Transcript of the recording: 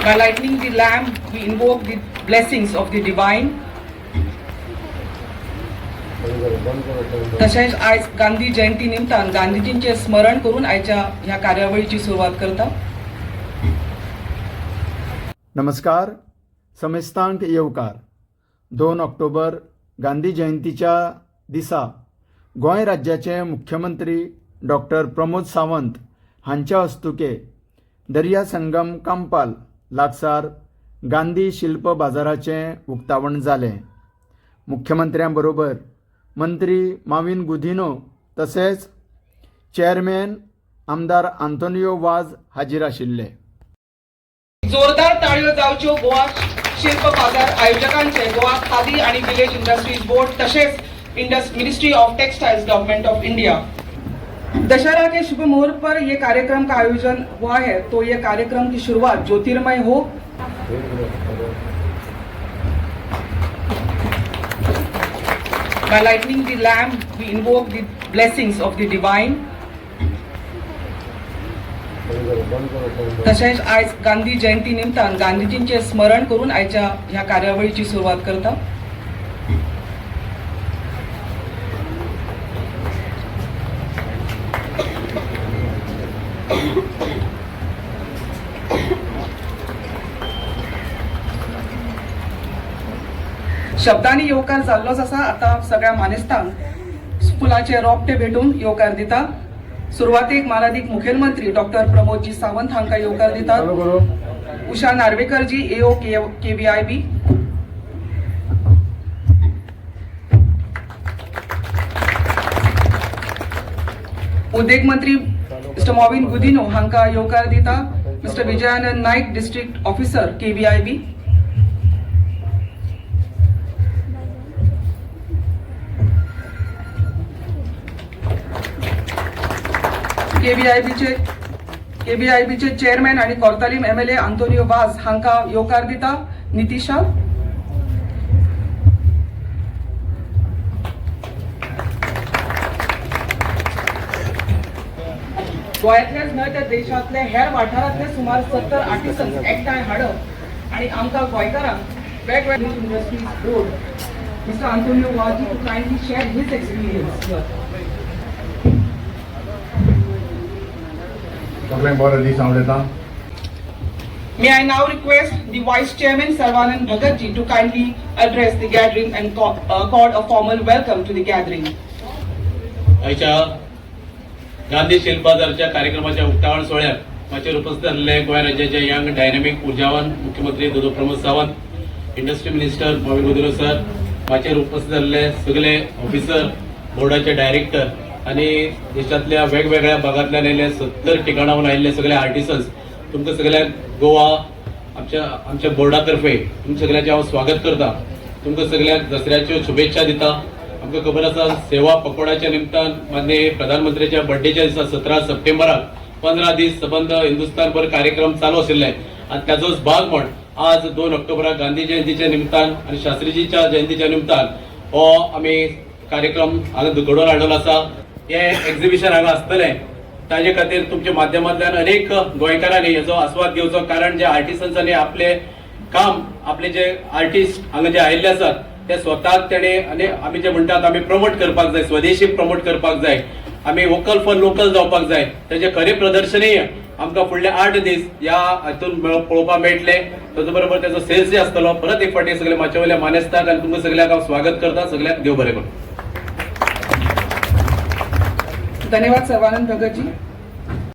By lighting the lamp, we invoke the blessings of the divine. तसेच आज गांधी जयंती निमतान गांधीजींचे स्मरण करून आयच्या ह्या कार्यावळीची सुरुवात करता. नमस्कार. समेस्तांक येवकार. 2 ऑक्टोबर गांधी जयंतीच्या दिसा गोंय राज्याचे मुख्यमंत्री डॉक्टर प्रमोद सावंत हांच्या हस्तुके दर्या संगम कांपाल लागसार गांधी शिल्प बाजाराचें उक्तावण जालें. मुख्यमंत्र्यां बरोबर मंत्री माविन गुदिनो तसेच चेअरमॅन आमदार आंतोनियो वाज हाजीर आशिल्ले. जोरदार ताळयो जावच्यो गोवा शिल्प बाजार आयोजकांचे गोवा खादी आणि विलेज इंडस्ट्रीज बोर्ड तसेच ministry of textiles government of India. Dussehra के शुभ मुहूर्त पर यह कार्यक्रम का आयोजन हुआ है, तो यह कार्यक्रम की शुरुआत ज्योतिर्मय हो. By lighting the lamp, we invoke the blessings of the divine. तसेच आज गांधी जयंती निमतान गांधीजींचे स्मरण करून आयच्या ह्या कार्यावळीची सुरुवात करता. शब्दांनी येवकार जाल्लोच आसा. आता सगळ्या मानेस्तांक फुलाचे रोपटे भेटून येवकार दिता. सुरवातेक माननीय मुखेलमंत्री डॉक्टर प्रमोदजी सावंत हांकां येवकार दितात. उषा नार्वेकरजी एओ केव्हीआयबी, उद्योग मंत्री मिस्टर मॉविन गुदिनो हांकां येवकार दिता. Mister Vijayanand Naik district officer KVIB, केव्हीआयबीचे चेअरमॅन आणि कोर्तालीम एमएलए आंतोनियो वाज हांकां येवकार दिता. नितीशा, गोंयांतलेच न्हय तर देशांतले हेर वाठारांतले सुमार 70 आर्टिसन्स एकठांय हाडप आणि आमकां गोंयकारांक वेगवेगळे industries board mister Antonio was to kindly share his experience. May I now request the Vice Chairman Sarvanand Bhagatji to kindly address the gathering and accord a formal welcome to the gathering. आयच्या गांधी शिल्प बाजारच्या कार्यक्रमाच्या उक्तावण सोहळ्यात माचेर उपस्थित आशिल्ले गोंय राज्याचे young dynamic ऊर्जावान मुख्यमंत्री दोदो Pramod Sawant, industry minister Mauvin Godinho sir, माचेर उपस्थित आशिल्ले सगळे ऑफिसर, बोर्डाचे डायरेक्टर आणि देशातल्या वेगवेगळ्या भागांतल्यान आयिल्ले 70 ठिकाणांहून आयिल्ले सगळे आर्टिसन्स, तुमकां सगळ्यांक गोवा आमच्या बोर्डा तर्फे तुमच्या सगळ्यांचे हांव स्वागत करता. तुमकां सगळ्यांक दसऱ्याच्यो शुभेच्छा दिता. आमकां खबर आसा सेवा पखवाड्याच्या निमतान माननीय प्रधानमंत्र्याच्या बर्थडेच्या दिसा 17 सप्टेंबराक 15 दीस सबंद हिंदुस्तानभर कार्यक्रम चालू आशिल्ले आणि त्याचोच भाग म्हण आज 2 ऑक्टोबराक गांधी जयंतीच्या निमतान आणि शास्त्रीजीच्या जयंतीच्या निमतान हो आमी कार्यक्रम हांगा घडोवन हाडलेलो आसा. हे एक्झिबिशन हांगा आसतलें ताजे खातीर तुमच्या माध्यमांतल्यान अनेक गोंयकारांनी हेचो आस्वाद घेवचो. कारण जे आर्टिसन्सांनी आपले काम, आपले जे आर्टिस्ट हांगा जे आयिल्ले आसात ते स्वताक तेणे आनी आमी जे म्हणटात आमी प्रमोट करपाक जाय, स्वदेशी प्रमोट करपाक जाय, आमी वोकल फॉर लोकल जावपाक जाय. तेजे खरें प्रदर्शनय आमकां फुडले 8 दीस ह्या हातून पळोवपाक मेळटले. ताचे बरोबर तेजो सेल्सय आसतलो. परत एक फावटी सगळे माचे वयल्या मानेस्ताक आनी तुमकां सगळ्यांक हांव स्वागत करता. सगळ्यांक देव बरें करूं. धन्यवाद सर्वानंद भगतजी.